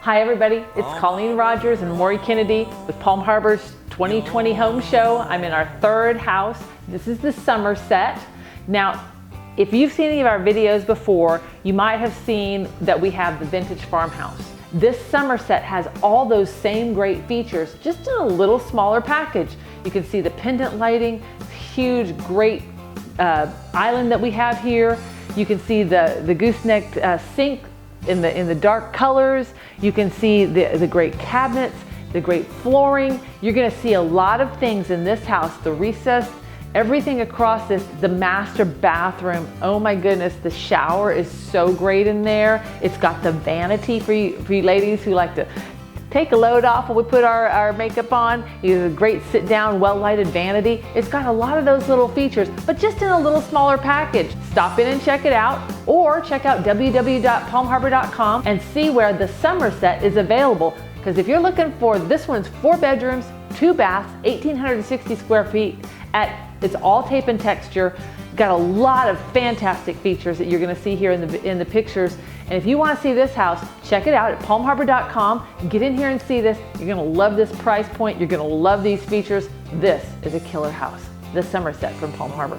Hi everybody, it's Colleen Rogers and Maury Kennedy with Palm Harbor's 2020 Home Show. I'm in our third house. This is the Somerset. Now, if you've seen any of our videos before, you might have seen that we have the vintage farmhouse. This Somerset has all those same great features, just in a little smaller package. You can see the pendant lighting, huge, great island that we have here. You can see the gooseneck sink in the dark colors. You can see the great cabinets, the great flooring. You're gonna see a lot of things in this house, the recess, everything across this, the master bathroom. Oh my goodness, the shower is so great in there. It's got the vanity for you ladies who like to take a load off when we put our makeup on. It's a great sit down, well-lighted vanity. It's got a lot of those little features, but just in a little smaller package. Stop in and check it out, or check out www.palmharbor.com and see where the Somerset is available. Because if you're looking for, this one's 4 bedrooms, 2 baths, 1,860 square feet. It's all tape and texture. Got a lot of fantastic features that you're gonna see here in the pictures. And if you wanna see this house, check it out at palmharbor.com. Get in here and see this. You're gonna love this price point. You're gonna love these features. This is a killer house. The Somerset from Palm Harbor.